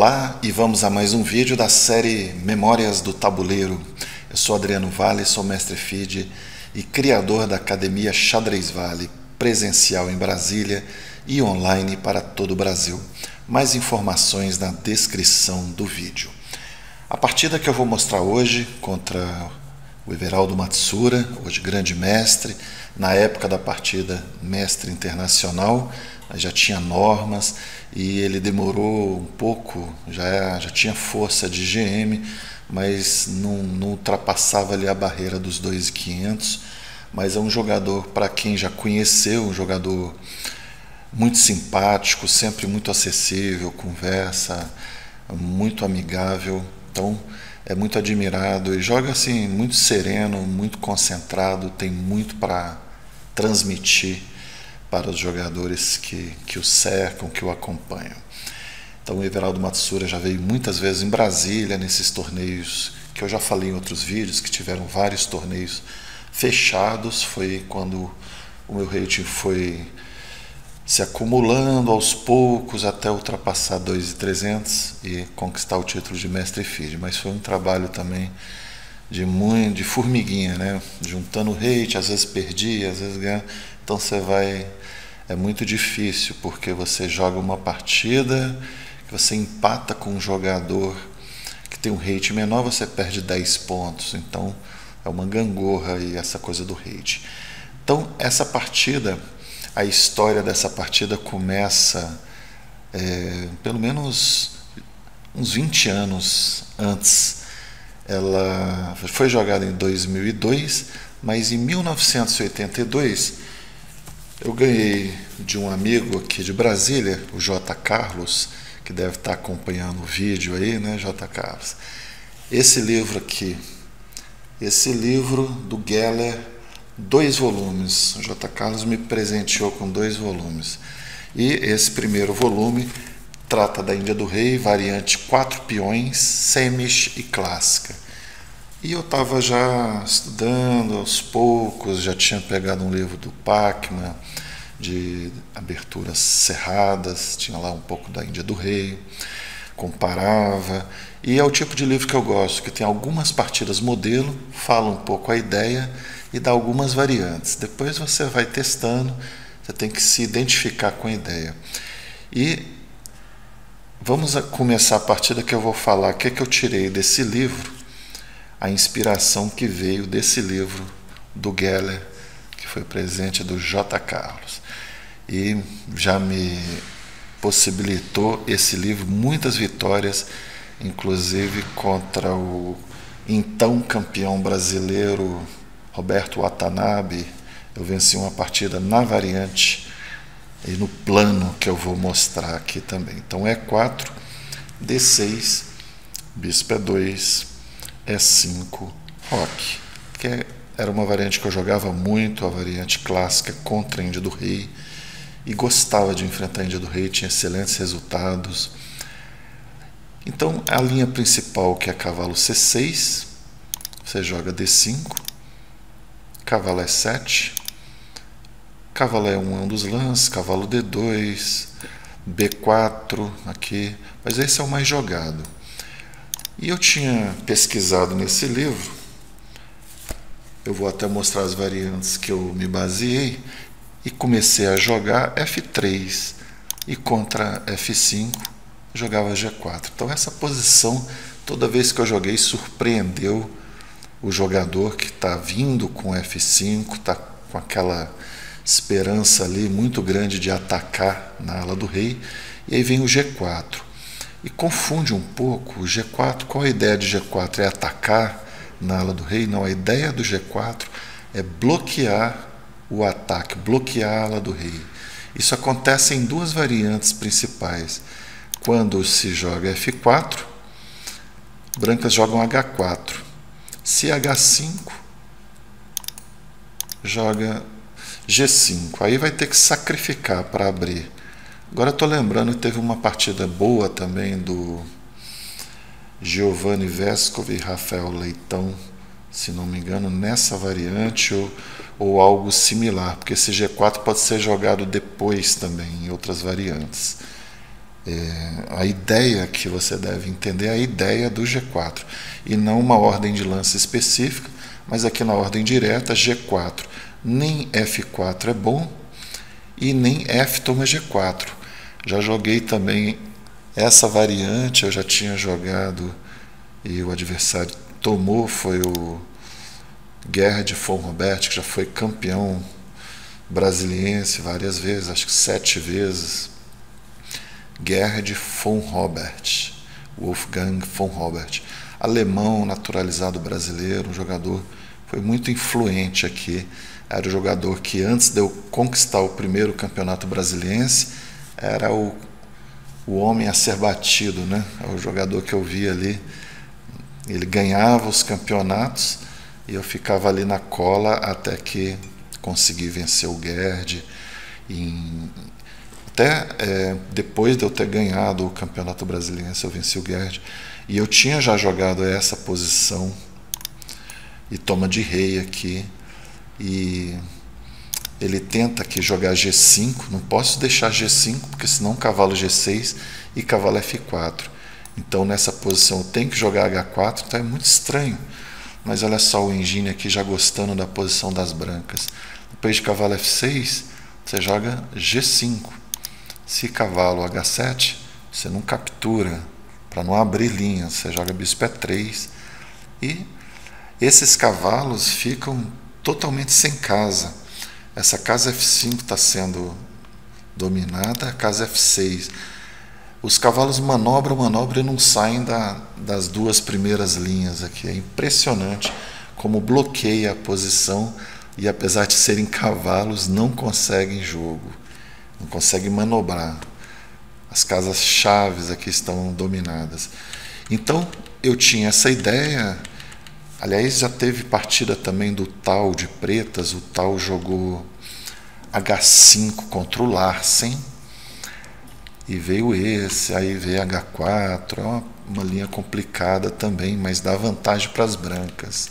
Olá e vamos a mais um vídeo da série Memórias do Tabuleiro. Eu sou Adriano Vale, sou mestre FIDE e criador da Academia Xadrez Vale, presencial em Brasília e online para todo o Brasil. Mais informações na descrição do vídeo. A partida que eu vou mostrar hoje contra o Everaldo Matsura, hoje grande mestre, na época da partida mestre internacional, já tinha normas e ele demorou um pouco, já tinha força de GM, mas não ultrapassava ali a barreira dos 2.500, mas é um jogador, para quem já conheceu, um jogador muito simpático, sempre muito acessível, conversa, muito amigável, então é muito admirado e joga assim muito sereno, muito concentrado, tem muito para transmitir para os jogadores que o cercam, que o acompanham. Então o Everaldo Matsura já veio muitas vezes em Brasília, nesses torneios que eu já falei em outros vídeos, que tiveram vários torneios fechados. Foi quando o meu rating foi se acumulando aos poucos até ultrapassar 2.300 e conquistar o título de mestre FIDE. Mas foi um trabalho também de formiguinha, né? Juntando rate, às vezes perdia, às vezes ganha. Então você vai... É muito difícil, porque você joga uma partida, que você empata com um jogador que tem um rate menor, você perde 10 pontos. Então é uma gangorra aí essa coisa do rate. Então essa partida, a história dessa partida começa pelo menos uns 20 anos antes. Ela foi jogada em 2002, mas em 1982 eu ganhei de um amigo aqui de Brasília, o J. Carlos, que deve estar acompanhando o vídeo aí, né, J. Carlos? Esse livro aqui, esse livro do Geller, 2 volumes. O J. Carlos me presenteou com 2 volumes. E esse primeiro volume trata da Índia do Rei, variante 4 peões, semis e clássica. E eu estava já estudando aos poucos, já tinha pegado um livro do Pacman, de aberturas cerradas, tinha lá um pouco da Índia do Rei, comparava, e é o tipo de livro que eu gosto, que tem algumas partidas modelo, fala um pouco a ideia e dá algumas variantes. Depois você vai testando, você tem que se identificar com a ideia. E vamos começar a partida que eu vou falar o que eu tirei desse livro, a inspiração que veio desse livro do Geller, que foi presente do J. Carlos. E já me possibilitou esse livro muitas vitórias, inclusive contra o então campeão brasileiro Roberto Watanabe. Eu venci uma partida na variante e no plano que eu vou mostrar aqui também. Então E4, D6, bispo E2, E5, roque, que era uma variante que eu jogava muito, a variante clássica contra a Índia do Rei, e gostava de enfrentar a Índia do Rei, tinha excelentes resultados. Então a linha principal, que é cavalo C6, você joga D5, cavalo E7, cavalo E1 é um dos lances, cavalo D2, B4 aqui, mas esse é o mais jogado. E eu tinha pesquisado nesse livro, eu vou até mostrar as variantes que eu me baseei, e comecei a jogar F3, e contra F5 jogava G4. Então essa posição, toda vez que eu joguei, surpreendeu o jogador que está vindo com F5, está com aquela esperança ali muito grande de atacar na ala do rei, e aí vem o G4. E confunde um pouco o G4. Qual a ideia de G4? É atacar na ala do rei? Não, a ideia do G4 é bloquear o ataque, bloquear a ala do rei. Isso acontece em 2 variantes principais. Quando se joga F4, brancas jogam H4. Se H5, joga G5. Aí vai ter que sacrificar para abrir. Agora estou lembrando que teve uma partida boa também do Giovanni Vescovi e Rafael Leitão, se não me engano, nessa variante ou algo similar, porque esse G4 pode ser jogado depois também, em outras variantes. A ideia que você deve entender é a ideia do G4, e não uma ordem de lance específica, mas aqui na ordem direta, G4. Nem F4 é bom, e nem F toma G4. Já joguei também essa variante, eu já tinha jogado, e o adversário tomou, foi o Gerhard von Robert, que já foi campeão brasiliense várias vezes, acho que 7 vezes. Gerhard von Robert, Wolfgang von Robert, alemão naturalizado brasileiro, um jogador foi muito influente aqui. Era o jogador que antes de eu conquistar o primeiro campeonato brasiliense era o homem a ser batido, né? O jogador que eu via ali, ele ganhava os campeonatos e eu ficava ali na cola até que consegui vencer o Gerhard. Até depois de eu ter ganhado o campeonato brasileiro, eu venci o Gerhard, e eu tinha já jogado essa posição e toma de rei aqui, e ele tenta aqui jogar G5, não posso deixar G5 porque senão cavalo G6 e cavalo F4, então nessa posição eu tenho que jogar H4, então é muito estranho. Mas olha só o Engine aqui já gostando da posição das brancas. Depois de cavalo F6 você joga G5. Se cavalo H7, você não captura, para não abrir linha, você joga bispo E3, e esses cavalos ficam totalmente sem casa. Essa casa F5 está sendo dominada, a casa F6. Os cavalos manobram e não saem das duas primeiras linhas aqui. É impressionante como bloqueia a posição, e apesar de serem cavalos, não conseguem jogo. Não consegue manobrar. As casas chaves aqui estão dominadas. Então eu tinha essa ideia. Aliás, já teve partida também do Tal de pretas. O Tal jogou H5 contra o Larsen e veio esse, aí veio H4. É uma linha complicada também, mas dá vantagem para as brancas.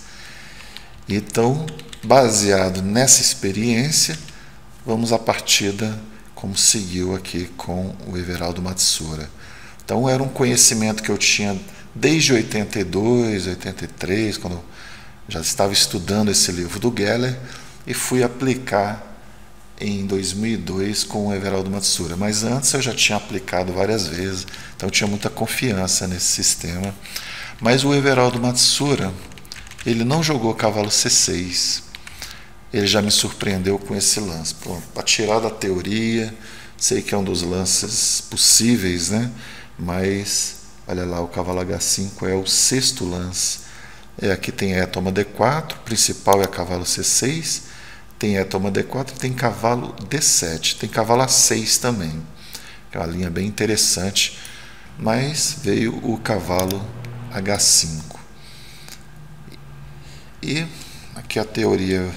Então, baseado nessa experiência, vamos à partida como seguiu aqui com o Everaldo Matsuura. Então era um conhecimento que eu tinha desde 82, 83, quando eu já estava estudando esse livro do Geller, e fui aplicar em 2002 com o Everaldo Matsuura. Mas antes eu já tinha aplicado várias vezes, então eu tinha muita confiança nesse sistema. Mas o Everaldo Matsuura, ele não jogou cavalo C6. Ele já me surpreendeu com esse lance. Para tirar da teoria, sei que é um dos lances possíveis, né? Mas olha lá, o cavalo H5 é o sexto lance. Aqui tem E toma D4, o principal é cavalo C6, tem E toma D4 e tem cavalo D7, tem cavalo A6 também. É uma linha bem interessante, mas veio o cavalo H5. E aqui a teoria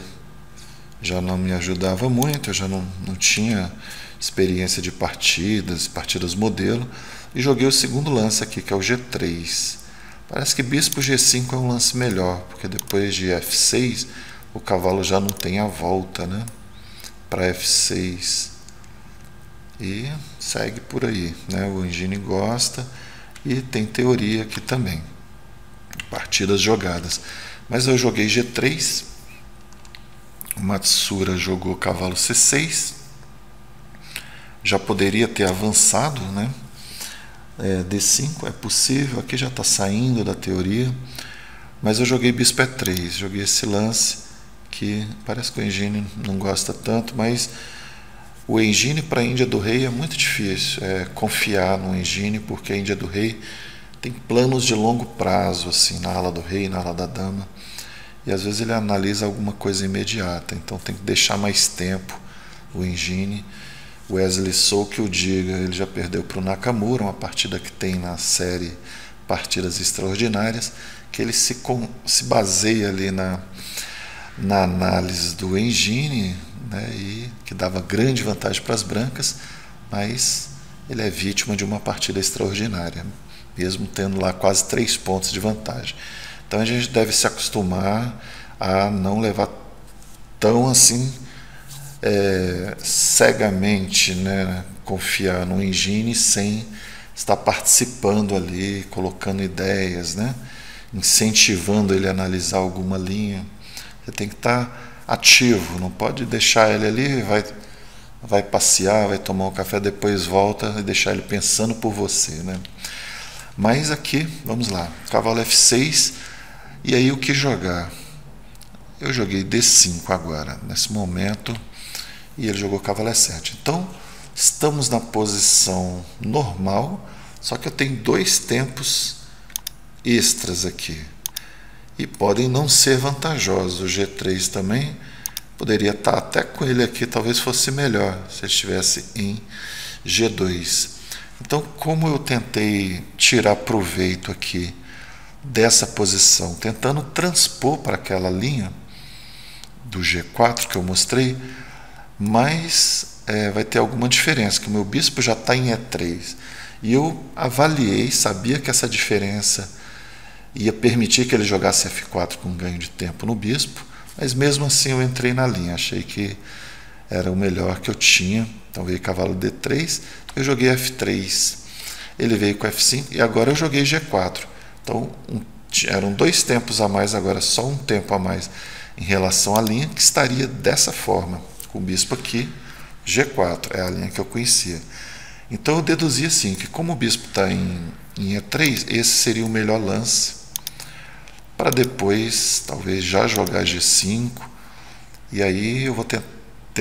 já não me ajudava muito, eu já não tinha experiência de partidas modelo, e joguei o segundo lance aqui, que é o G3. Parece que bispo G5 é um lance melhor, porque depois de F6 o cavalo já não tem a volta, né, para F6, e segue por aí, né? O Engine gosta e tem teoria aqui também, partidas jogadas. Mas eu joguei G3, o Matsuura jogou cavalo C6, já poderia ter avançado, né? D5 é possível, aqui já está saindo da teoria, mas eu joguei bispo E3, joguei esse lance que parece que o Engine não gosta tanto, mas o Engine para a Índia do Rei é muito difícil confiar no Engine, porque a Índia do Rei tem planos de longo prazo, assim, na ala do rei, na ala da dama, e às vezes ele analisa alguma coisa imediata, então tem que deixar mais tempo o Engine. O Wesley Sou que o diga, ele já perdeu para o Nakamura, uma partida que tem na série Partidas Extraordinárias, que ele se baseia ali na análise do Engine, né, e que dava grande vantagem para as brancas, mas ele é vítima de uma partida extraordinária, mesmo tendo lá quase 3 pontos de vantagem. Então a gente deve se acostumar a não levar tão assim cegamente, né, confiar no engine sem estar participando ali, colocando ideias, né? Incentivando ele a analisar alguma linha. Você tem que estar ativo, não pode deixar ele ali, vai passear, vai tomar um café, depois volta e deixar ele pensando por você, né? Mas aqui, vamos lá, cavalo F6, e aí o que jogar? Eu joguei D5 agora, nesse momento, e ele jogou cavalo E7. Então, estamos na posição normal, só que eu tenho 2 tempos extras aqui. E podem não ser vantajosos. O G3 também poderia estar até com ele aqui, talvez fosse melhor se ele estivesse em G2. Então, como eu tentei tirar proveito aqui dessa posição, tentando transpor para aquela linha do G4 que eu mostrei, mas vai ter alguma diferença, que o meu bispo já está em E3. E eu avaliei, sabia que essa diferença ia permitir que ele jogasse F4 com ganho de tempo no bispo, mas mesmo assim eu entrei na linha, achei que era o melhor que eu tinha. Então veio cavalo D3, eu joguei F3, ele veio com F5 e agora eu joguei G4. Então eram 2 tempos a mais, agora só um tempo a mais em relação à linha, que estaria dessa forma, com o bispo aqui, G4, é a linha que eu conhecia. Então eu deduzi assim, que como o bispo está em E3, esse seria o melhor lance, para depois talvez já jogar G5, e aí eu vou ter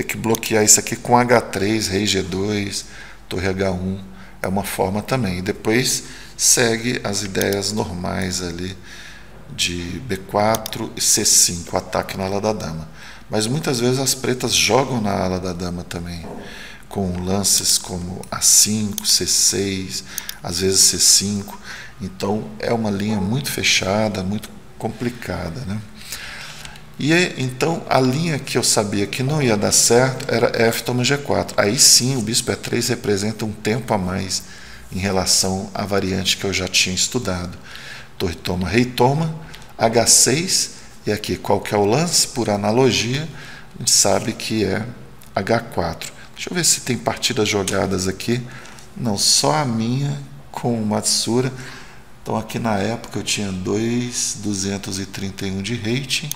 que bloquear isso aqui com H3, rei G2, torre H1, é uma forma também. E depois segue as ideias normais ali de B4 e C5, ataque na ala da dama. Mas muitas vezes as pretas jogam na ala da dama também, com lances como A5, C6, às vezes C5. Então é uma linha muito fechada, muito complicada, né? E então a linha que eu sabia que não ia dar certo era F toma G4. Aí sim o bispo E3 representa um tempo a mais em relação à variante que eu já tinha estudado. Torre toma, rei toma, H6, e aqui qual que é o lance? Por analogia, a gente sabe que é H4. Deixa eu ver se tem partidas jogadas aqui. Não, só a minha com o Matsura. Então aqui na época eu tinha 2.231 de rating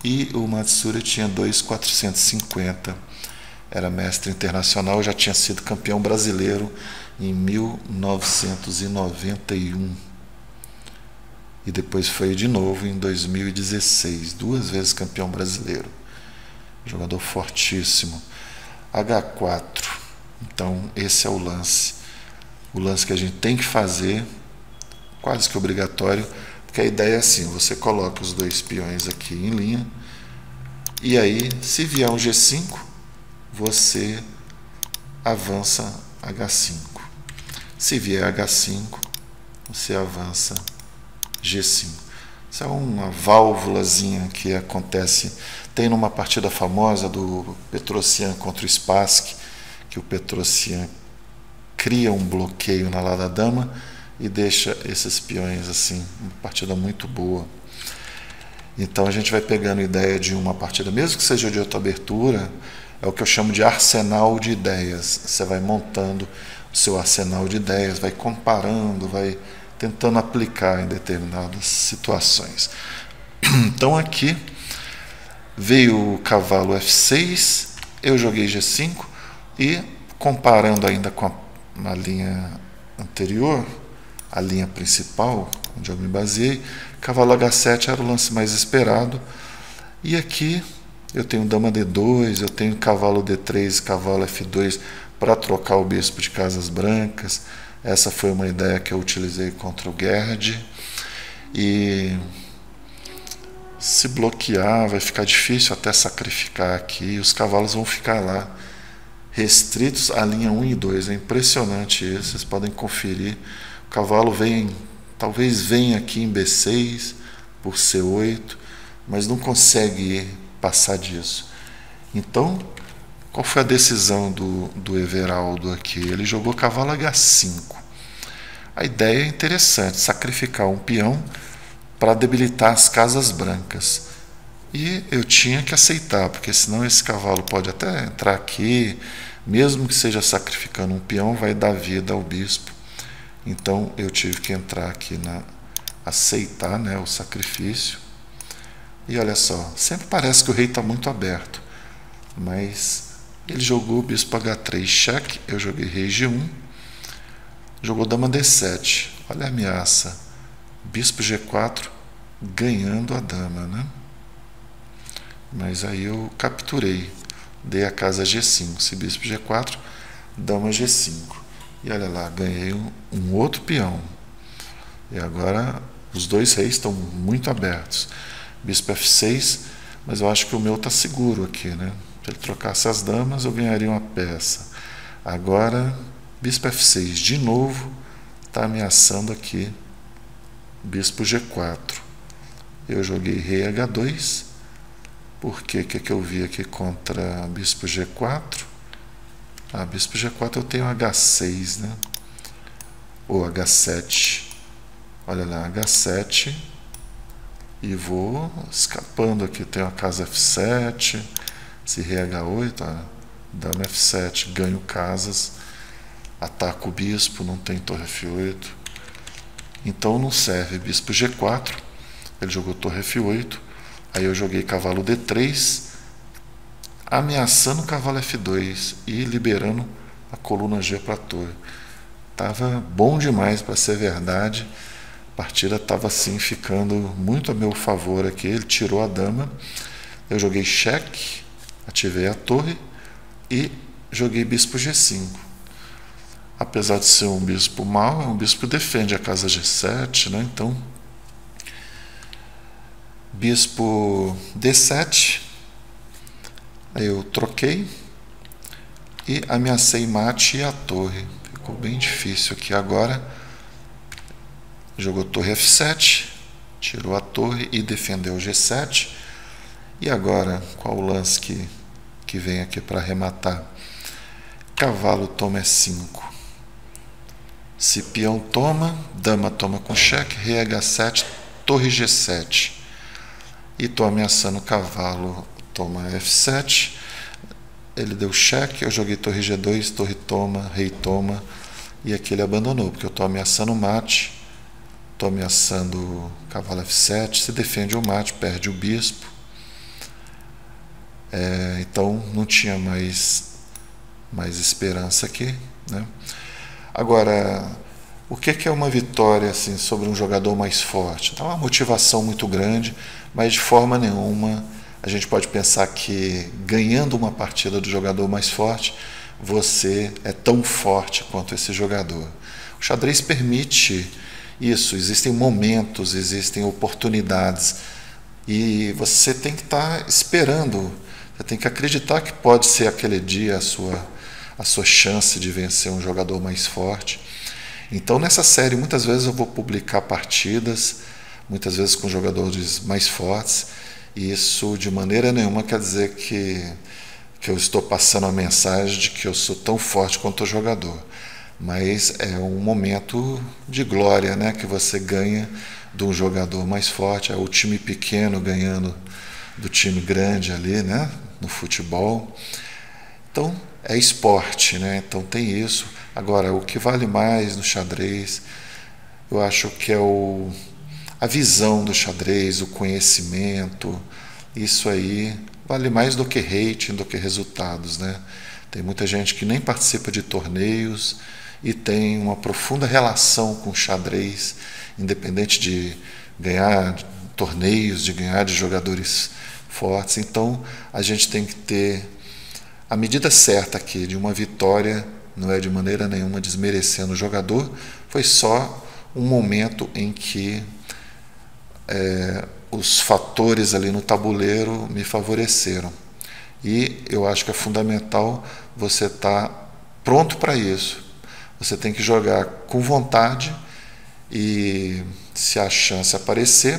e o Matsura tinha 2.450. Era mestre internacional, já tinha sido campeão brasileiro em 1991. E depois foi de novo em 2016, 2 vezes campeão brasileiro. Jogador fortíssimo. H4. Então esse é o lance. O lance que a gente tem que fazer, quase que obrigatório, porque a ideia é assim, você coloca os 2 peões aqui em linha, e aí, se vier um G5, você avança H5. Se vier H5, você avança G5. Isso é uma válvulazinha que acontece, tem numa partida famosa do Petrosyan contra o Spassky, que o Petrosyan cria um bloqueio na ala da dama e deixa esses peões assim, uma partida muito boa. Então a gente vai pegando ideia de uma partida, mesmo que seja de outra abertura, é o que eu chamo de arsenal de ideias. Você vai montando o seu arsenal de ideias, vai comparando, vai tentando aplicar em determinadas situações. Então aqui veio o cavalo F6, eu joguei G5 e comparando ainda com a linha anterior, a linha principal, onde eu me baseei, cavalo H7 era o lance mais esperado. E aqui eu tenho dama D2, eu tenho cavalo D3, cavalo F2 para trocar o bispo de casas brancas. Essa foi uma ideia que eu utilizei contra o Gerd. E se bloquear vai ficar difícil até sacrificar aqui, os cavalos vão ficar lá restritos à linha 1 e 2. É impressionante isso, vocês podem conferir. O cavalo vem, talvez venha aqui em B6 por C8, mas não consegue passar disso. Então, qual foi a decisão do Everaldo aqui? Ele jogou cavalo H5. A ideia é interessante, sacrificar um peão para debilitar as casas brancas. E eu tinha que aceitar, porque senão esse cavalo pode até entrar aqui, mesmo que seja sacrificando um peão, vai dar vida ao bispo. Então eu tive que entrar aqui aceitar, né, o sacrifício. E olha só, sempre parece que o rei está muito aberto, mas ele jogou o bispo H3 cheque, eu joguei rei G1, jogou dama D7, olha a ameaça, bispo G4 ganhando a dama, né? Mas aí eu capturei, dei a casa G5, se bispo G4, dama G5, e olha lá, ganhei um outro peão, e agora os dois reis estão muito abertos, bispo F6, mas eu acho que o meu está seguro aqui, né? Se ele trocasse as damas, eu ganharia uma peça. Agora, bispo F6 de novo, está ameaçando aqui bispo G4. Eu joguei rei H2, porque o que eu vi aqui contra bispo G4? Bispo G4 eu tenho H6, né? Ou H7. Olha lá, H7. E vou escapando aqui. Tenho a casa F7, esse rei H8, dama F7, ganho casas, ataco o bispo, não tem torre F8. Então não serve. Bispo G4, ele jogou torre F8, aí eu joguei cavalo D3, ameaçando o cavalo F2 e liberando a coluna G para a torre. Tava bom demais para ser verdade. A partida estava assim ficando muito a meu favor aqui. Ele tirou a dama, eu joguei cheque, ativei a torre e joguei bispo G5. Apesar de ser um bispo mau, é um bispo que defende a casa G7, né? Então, bispo D7, aí eu troquei e ameacei mate e a torre. Ficou bem difícil aqui agora. Jogou torre F7, tirou a torre e defendeu o G7. E agora, qual o lance que vem aqui para arrematar? Cavalo toma E5. Se peão toma, dama toma com cheque, rei H7, torre G7. E estou ameaçando o cavalo, toma F7. Ele deu cheque, eu joguei torre G2, torre toma, rei toma. E aqui ele abandonou, porque eu estou ameaçando o mate. Estou ameaçando o cavalo F7, se defende o mate, perde o bispo. Então não tinha mais esperança aqui, né? Agora, o que é uma vitória assim, sobre um jogador mais forte? Dá uma motivação muito grande, mas de forma nenhuma a gente pode pensar que ganhando uma partida do jogador mais forte, você é tão forte quanto esse jogador. O xadrez permite isso, existem momentos, existem oportunidades e você tem que estar esperando, você tem que acreditar que pode ser aquele dia a sua chance de vencer um jogador mais forte. Então nessa série muitas vezes eu vou publicar partidas, muitas vezes com jogadores mais fortes, e isso de maneira nenhuma quer dizer que eu estou passando a mensagem de que eu sou tão forte quanto o jogador. Mas é um momento de glória, né, que você ganha de um jogador mais forte, é o time pequeno ganhando do time grande ali, né, no futebol. Então é esporte, né, então tem isso. Agora, o que vale mais no xadrez, eu acho que é a visão do xadrez, o conhecimento. Isso aí vale mais do que rating, do que resultados, né? Tem muita gente que nem participa de torneios e tem uma profunda relação com o xadrez, independente de ganhar torneios, de ganhar de jogadores fortes. Então, a gente tem que ter a medida certa aqui de uma vitória, não é de maneira nenhuma desmerecendo o jogador, foi só um momento em que os fatores ali no tabuleiro me favoreceram. E eu acho que é fundamental você estar pronto para isso. Você tem que jogar com vontade e, se a chance aparecer,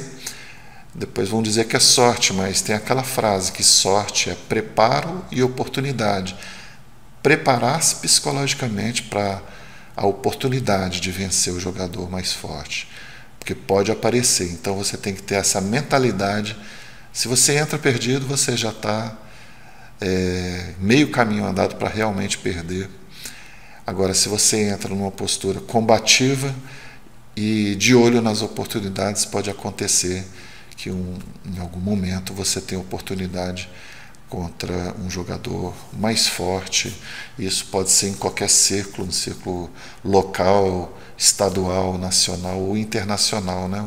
depois vão dizer que é sorte, mas tem aquela frase que sorte é preparo e oportunidade. Preparar-se psicologicamente para a oportunidade de vencer o jogador mais forte, porque pode aparecer. Então você tem que ter essa mentalidade Se você entra perdido, você já está meio caminho andado para realmente perder. Agora, se você entra numa postura combativa e de olho nas oportunidades, pode acontecer que em algum momento você tenha oportunidade contra um jogador mais forte. Isso pode ser em qualquer círculo, no círculo local, estadual, nacional ou internacional, né?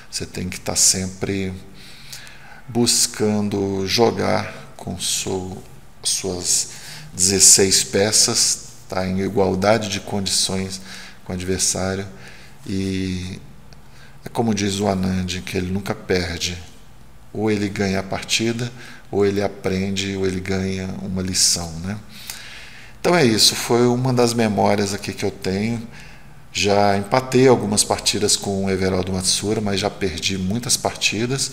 Você tem que estar sempre buscando jogar com suas 16 peças, tá em igualdade de condições com o adversário. E é como diz o Anand, que ele nunca perde. Ou ele ganha a partida, ou ele aprende, ou ele ganha uma lição, né? Então é isso, foi uma das memórias aqui que eu tenho. Já empatei algumas partidas com o Everaldo Matsura, mas já perdi muitas partidas.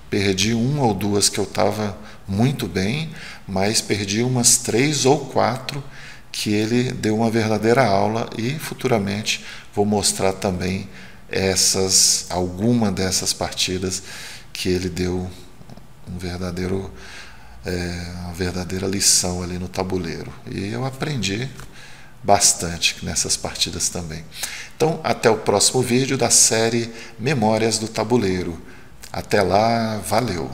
Perdi uma ou duas que eu estava muito bem, mas perdi umas 3 ou 4 que ele deu uma verdadeira aula, e futuramente vou mostrar também alguma dessas partidas que ele deu uma verdadeira lição ali no tabuleiro. E eu aprendi bastante nessas partidas também. Então, até o próximo vídeo da série Memórias do Tabuleiro. Até lá, valeu!